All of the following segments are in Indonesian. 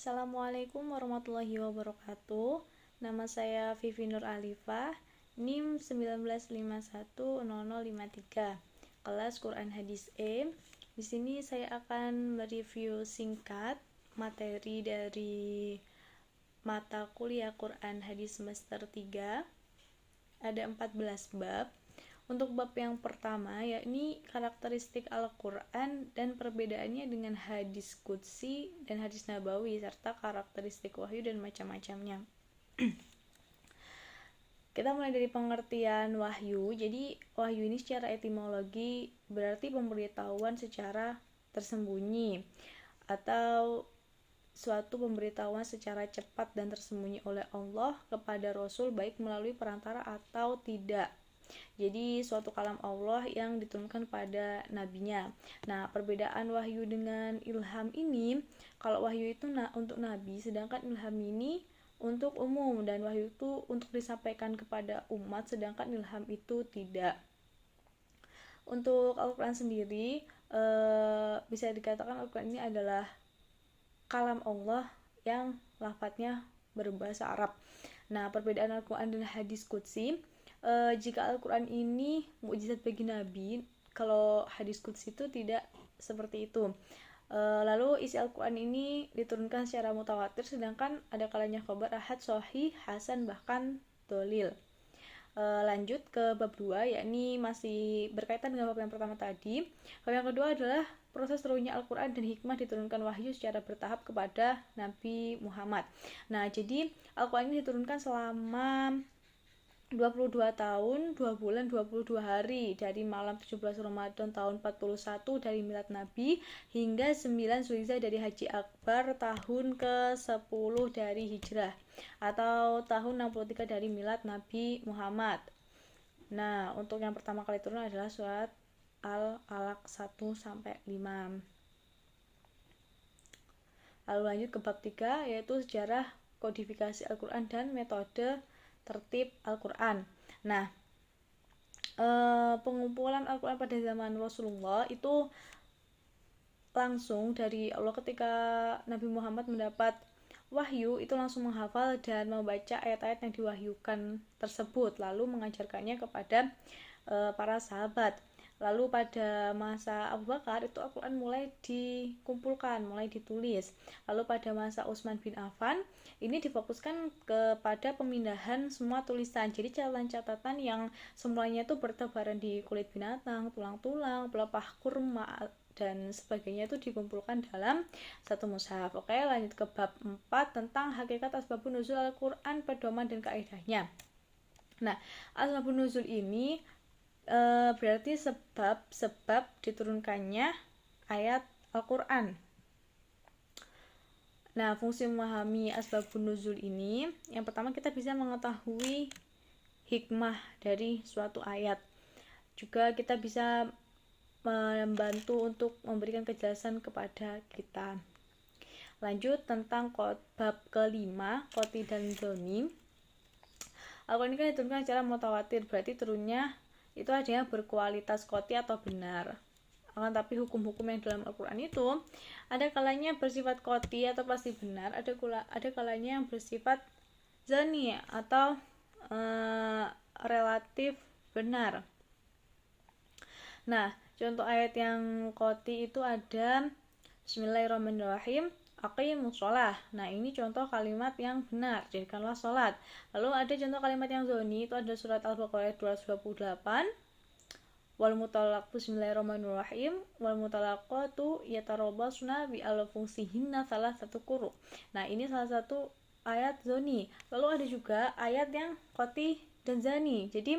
Assalamualaikum warahmatullahi wabarakatuh. Nama saya Vivi Nur Alifah, NIM 19510053, kelas Quran Hadis E. Di sini saya akan mereview singkat materi dari mata kuliah Quran Hadis semester 3. Ada 14 bab. Untuk bab yang pertama, yakni karakteristik Al-Quran dan perbedaannya dengan hadis qudsi dan hadis nabawi, serta karakteristik wahyu dan macam-macamnya. Kita mulai dari pengertian wahyu. Jadi, wahyu ini secara etimologi berarti pemberitahuan secara tersembunyi atau suatu pemberitahuan secara cepat dan tersembunyi oleh Allah kepada Rasul, baik melalui perantara atau tidak. Jadi suatu kalam Allah yang diturunkan pada nabinya. Nah, perbedaan wahyu dengan ilham ini, kalau wahyu itu untuk nabi, sedangkan ilham ini untuk umum, dan wahyu itu untuk disampaikan kepada umat, sedangkan ilham itu tidak. Untuk Al-Quran sendiri, bisa dikatakan Al-Quran ini adalah kalam Allah yang lafadznya berbahasa Arab. Nah, perbedaan Al-Quran dan hadis qudsi, jika Al-Quran ini mukjizat bagi Nabi, kalau hadis qudsi itu tidak seperti itu. Lalu isi Al-Quran ini diturunkan secara mutawatir, sedangkan ada kalanya khabar, ahad, sahih, hasan, bahkan dolil. Lanjut ke bab 2, yakni masih berkaitan dengan bab yang pertama tadi. Bab yang kedua adalah proses turunnya Al-Quran dan hikmah diturunkan wahyu secara bertahap kepada Nabi Muhammad. Nah, jadi Al-Quran ini diturunkan selama 22 tahun, 2 bulan, 22 hari, dari malam 17 Ramadan tahun 41 dari milad Nabi hingga 9 Zulhijjah dari Haji Akbar tahun ke-10 dari Hijrah, atau tahun 63 dari milad Nabi Muhammad. Nah, untuk yang pertama kali turun adalah surat Al-Alaq 1-5. Lalu lanjut ke bab 3, yaitu sejarah kodifikasi Al-Quran dan metode tertib Al-Quran. Nah, pengumpulan Al-Quran pada zaman Rasulullah itu langsung dari Allah. Ketika Nabi Muhammad mendapat wahyu, itu langsung menghafal dan membaca ayat-ayat yang diwahyukan tersebut, lalu mengajarkannya kepada para sahabat. Lalu pada masa Abu Bakar itu Al-Quran mulai dikumpulkan, mulai ditulis. Lalu pada masa Utsman bin Affan ini difokuskan kepada pemindahan semua tulisan. Jadi catatan-catatan yang semuanya itu bertebaran di kulit binatang, tulang-tulang, pelepah kurma dan sebagainya itu dikumpulkan dalam satu mushaf. Oke, lanjut ke bab 4 tentang hakikat asbabun nuzul Al-Quran, pedoman dan kaidahnya. Nah, asbabun nuzul ini berarti sebab diturunkannya ayat Al-Quran. Nah, fungsi memahami asbabun nuzul ini, yang pertama kita bisa mengetahui hikmah dari suatu ayat. Juga kita bisa membantu untuk memberikan kejelasan kepada kita. Lanjut tentang bab kelima, qoti dan dzoni. Al-Quran ini kan diturunkan secara mutawatir, berarti turunnya itu ada yang berkualitas qoti atau benar. Akan tapi hukum-hukum yang dalam Al-Quran itu ada kalanya bersifat qoti atau pasti benar, ada kalanya yang bersifat dzani atau relatif benar. Nah, contoh ayat yang qoti itu ada Bismillahirrahmanirrahim, aqimus shalah. Nah, ini contoh kalimat yang benar, jadikanlah sholat. Lalu ada contoh kalimat yang dzoni, itu ada surat Al-Baqarah ayat 228. Wal mutallaqu Bismillahirrahmanirrahim, wal mutallaqatu yatarabbasna bi anfusihinna salasata quru. Nah, ini salah satu ayat dzoni. Lalu ada juga ayat yang qoti dan dzani. Jadi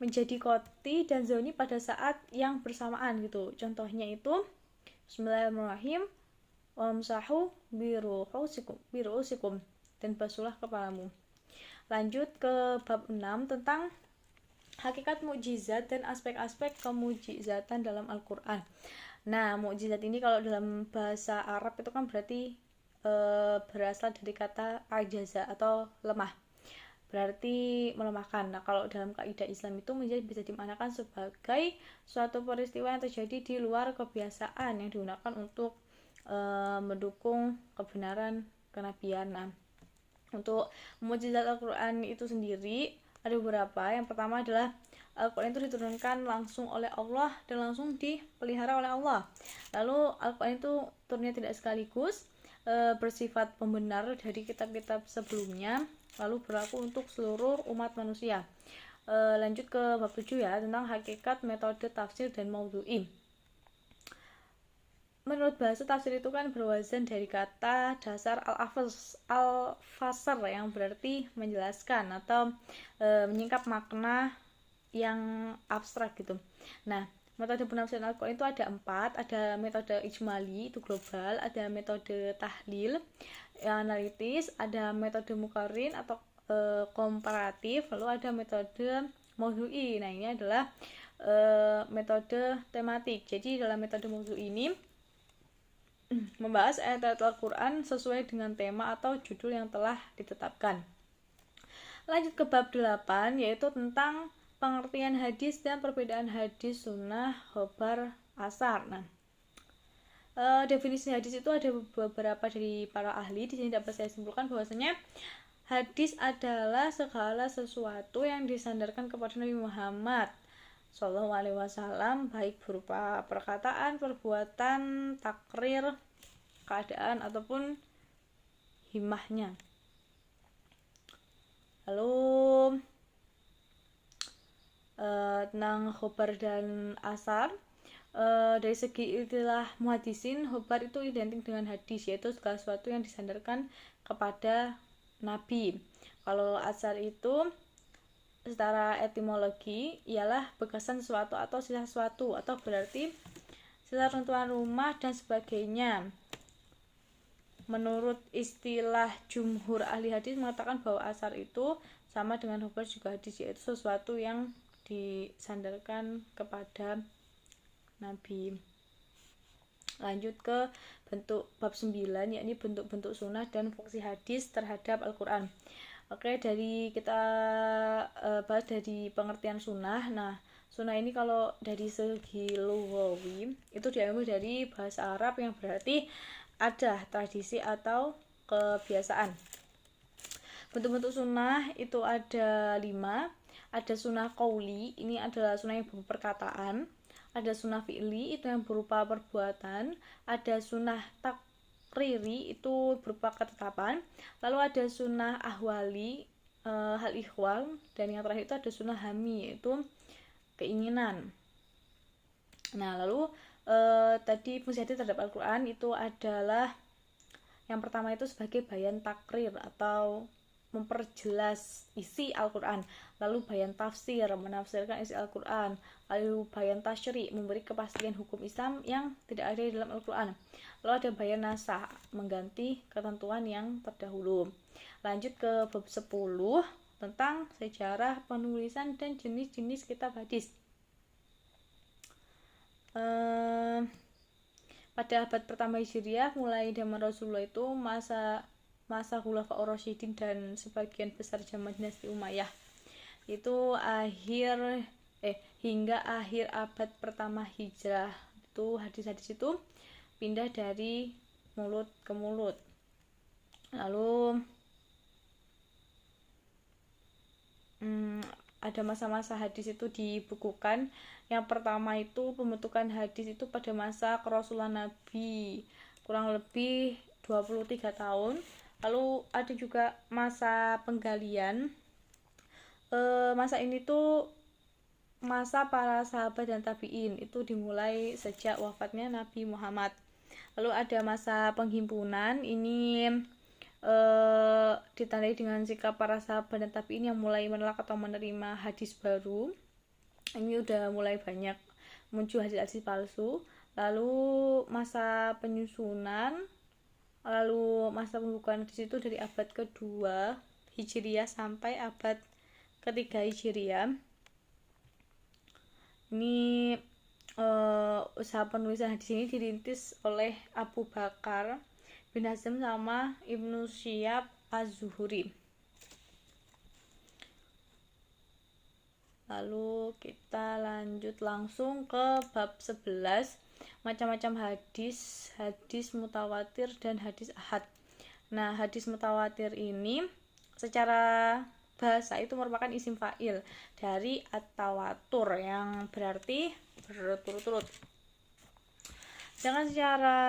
menjadi qoti dan dzoni pada saat yang bersamaan gitu. Contohnya itu Bismillahirrahmanirrahim, wamsahu biru'usikum, dan basuhlah kepalamu. Lanjut ke bab 6 tentang hakikat mukjizat dan aspek-aspek kemukjizatan dalam Al-Quran. Nah, mukjizat ini kalau dalam bahasa Arab itu kan berarti berasal dari kata ajaza atau lemah. berarti melemahkan. Nah, kalau dalam kaidah Islam itu bisa dimaknakan sebagai suatu peristiwa yang terjadi di luar kebiasaan yang digunakan untuk mendukung kebenaran kenabian. Nah, untuk mukjizat Al-Quran itu sendiri ada beberapa. Yang pertama adalah Al-Quran itu diturunkan langsung oleh Allah dan langsung dipelihara oleh Allah. Lalu Al-Quran itu turunnya tidak sekaligus, bersifat pembenar dari kitab-kitab sebelumnya, lalu berlaku untuk seluruh umat manusia. Lanjut ke bab 7 ya, tentang hakikat, metode, tafsir, dan maudhu'i. Menurut bahasa tafsir itu kan berwazan dari kata dasar al-fasr yang berarti menjelaskan atau menyingkap makna yang abstrak gitu. Nah, metode penafsiran Al-Quran itu ada 4. Ada metode ijmali, itu global. Ada metode tahlil, yang analitis. Ada metode muqarrin atau komparatif. Lalu ada metode maudhu'i. Nah, ini adalah metode tematik. Jadi dalam metode maudhu'i ini membahas ayat-ayat Al-Quran sesuai dengan tema atau judul yang telah ditetapkan. Lanjut ke bab 8, yaitu tentang pengertian hadis dan perbedaan hadis, sunnah, khobar, asar. Nah, definisi hadis itu ada beberapa dari para ahli. Di sini dapat saya simpulkan bahwasanya hadis adalah segala sesuatu yang disandarkan kepada Nabi Muhammad Shallallahu Alaihi Wasallam, baik berupa perkataan, perbuatan, takrir, keadaan ataupun himahnya. Lalu tentang khobar dan asar, dari segi istilah muhadisin, khobar itu identik dengan hadis, yaitu segala sesuatu yang disandarkan kepada Nabi. Kalau asar itu secara etimologi ialah bekasan sesuatu atau sisa sesuatu, atau berarti sisa runtuhan rumah dan sebagainya. Menurut istilah jumhur ahli hadis mengatakan bahwa asar itu sama dengan khobar juga hadis, yaitu sesuatu yang disandarkan kepada Nabi. Lanjut ke bentuk bab 9, yakni bentuk-bentuk sunnah dan fungsi hadis terhadap Al-Quran. Oke, dari kita bahas dari pengertian sunnah. Nah, sunnah ini kalau dari segi lughawi itu diambil dari bahasa Arab yang berarti ada tradisi atau kebiasaan. Bentuk-bentuk sunnah itu ada 5. Ada sunnah qauli, ini adalah sunnah yang berupa perkataan. Ada sunnah fi'li, itu yang berupa perbuatan. Ada sunnah takriri, itu berupa ketetapan. Lalu ada sunnah ahwali, hal ihwal. Dan yang terakhir itu ada sunnah hami, yaitu keinginan. Nah, lalu tadi fungsi hadis terhadap Al-Quran itu adalah yang pertama itu sebagai bayan takrir atau memperjelas isi Al-Quran. Lalu bayan tafsir, menafsirkan isi Al-Quran. Lalu bayan tasyri, memberi kepastian hukum Islam yang tidak ada di dalam Al-Quran. Lalu ada bayan nasah, mengganti ketentuan yang terdahulu. Lanjut ke bab 10 tentang sejarah penulisan dan jenis-jenis kitab hadis. Pada abad pertama Hijriah, mulai zaman Rasulullah itu masa Khulafaur Rasyidin dan sebagian besar zaman dinasti Umayyah itu hingga akhir abad pertama Hijrah itu hadis-hadis itu pindah dari mulut ke mulut. Lalu ada masa-masa hadis itu dibukukan. Yang pertama itu pembentukan hadis itu pada masa kerasulan Nabi kurang lebih 23 tahun. Lalu ada juga masa penggalian. Masa ini tuh masa para sahabat dan tabi'in, itu dimulai sejak wafatnya Nabi Muhammad. Lalu ada masa penghimpunan, ini ditandai dengan sikap para sahabat dan tabi'in yang mulai menolak atau menerima hadis baru. Ini udah mulai banyak muncul hadis-hadis palsu. Lalu masa penyusunan, lalu masa pembukaan hadis itu dari abad kedua Hijriah sampai abad ketiga Hijriah. Ini usaha penulisan hadis ini dirintis oleh Abu Bakar bin Hazm sama Ibnu Syihab Az-Zuhri. Lalu kita lanjut langsung ke bab 11, macam-macam hadis, hadis mutawatir dan hadis ahad. Nah, hadis mutawatir ini secara bahasa itu merupakan isim fa'il dari at-tawatur yang berarti berturut-turut. Sedangkan secara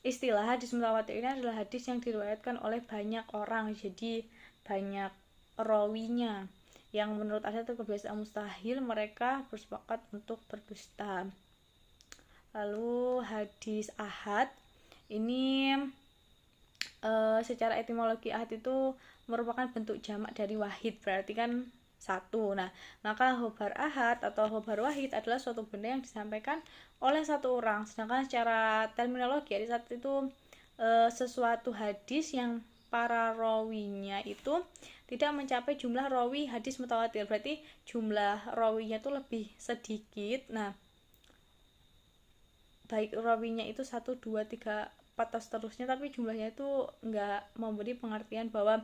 istilah hadis mutawatir ini adalah hadis yang diriwayatkan oleh banyak orang, jadi banyak rawinya, yang menurut adat atau kebiasaan mustahil mereka bersepakat untuk berdusta. Lalu hadis ahad ini secara etimologi ahad itu merupakan bentuk jamak dari wahid, berarti kan satu. Nah, maka khobar ahad atau khobar wahid adalah suatu benda yang disampaikan oleh satu orang. Sedangkan secara terminologi hadis ahad itu sesuatu hadis yang para rawinya itu tidak mencapai jumlah rawi hadis mutawatir, berarti jumlah rawinya itu lebih sedikit. Nah, baik rawinya itu 1, 2, 3, 4 atau seterusnya, tapi jumlahnya itu enggak memberi pengertian bahwa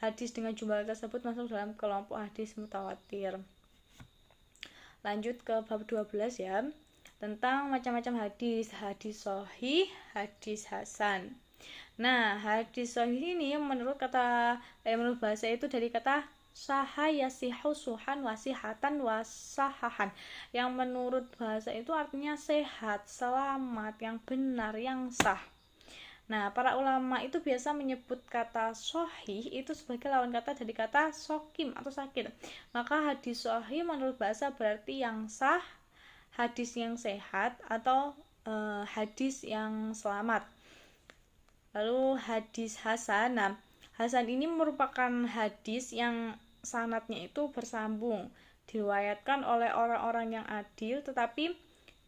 hadis dengan jumlah tersebut masuk dalam kelompok hadis mutawatir. Lanjut ke bab 12 ya, tentang macam-macam hadis, hadis sahih, hadis hasan. Nah, hadis sahih ini menurut bahasa itu dari kata saha yasihu suhan wasihatan wasahahan, yang menurut bahasa itu artinya sehat, selamat, yang benar, yang sah. Nah, para ulama itu biasa menyebut kata sahih itu sebagai lawan kata dari kata sokim atau sakit. Maka hadis sahih menurut bahasa berarti yang sah, hadis yang sehat, atau hadis yang selamat. Lalu hadis hasan. Nah, hasan ini merupakan hadis yang sanadnya itu bersambung, diriwayatkan oleh orang-orang yang adil, tetapi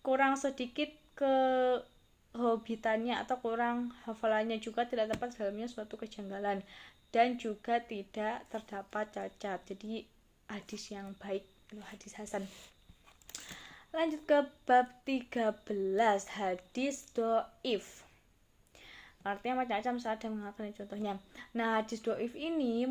kurang sedikit kehobitannya atau kurang hafalannya, juga tidak terdapat dalamnya suatu kejanggalan, dan juga tidak terdapat cacat. Jadi hadis yang baik itu hadis hasan. Lanjut ke bab 13, hadis dhaif. Artinya macam-macam, saya ada mengatakan contohnya. Nah, hadis dhaif ini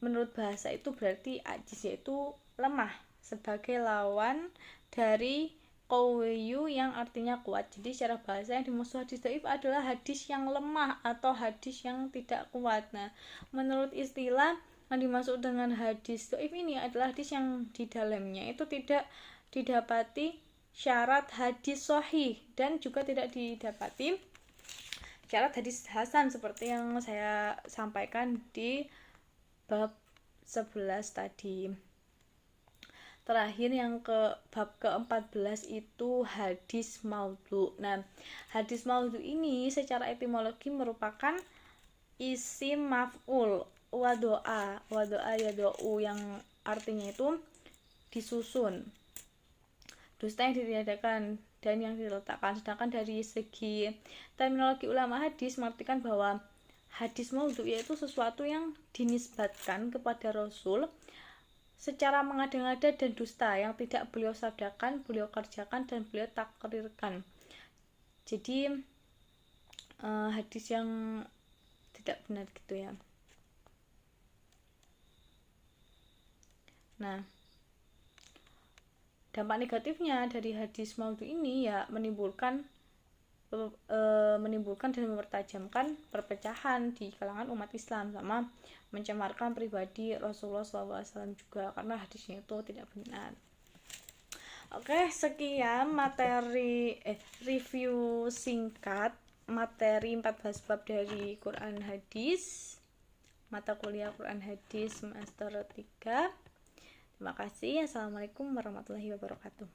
menurut bahasa itu berarti ajis, yaitu lemah, sebagai lawan dari qawiyu yang artinya kuat. Jadi secara bahasa yang dimaksud hadis dhaif adalah hadis yang lemah atau hadis yang tidak kuat. Nah, menurut istilah yang dimaksud dengan hadis dhaif ini adalah hadis yang di dalamnya itu tidak didapati syarat hadis sahih dan juga tidak didapati syarat hadis hasan seperti yang saya sampaikan di bab 11 tadi. Terakhir yang ke bab ke-14 itu hadis maudhu. Nah, hadis maudhu ini secara etimologi merupakan isim maf'ul wadoa yado'u, yang artinya itu disusun, dusta yang ditiadakan dan yang diletakkan. Sedangkan dari segi terminologi ulama hadis mengartikan bahwa hadis maudhu yaitu sesuatu yang dinisbatkan kepada Rasul secara mengada-ngada dan dusta, yang tidak beliau sabdakan, beliau kerjakan, dan beliau takrirkan. Jadi hadis yang tidak benar gitu ya. Nah, dampak negatifnya dari hadis maudhu ini ya menimbulkan dan mempertajamkan perpecahan di kalangan umat Islam, sama mencemarkan pribadi Rasulullah SAW juga, karena hadisnya itu tidak benar. Oke, sekian materi review singkat materi 14 bab dari Quran Hadis, mata kuliah Quran Hadis semester 3. Terima kasih. Assalamualaikum warahmatullahi wabarakatuh.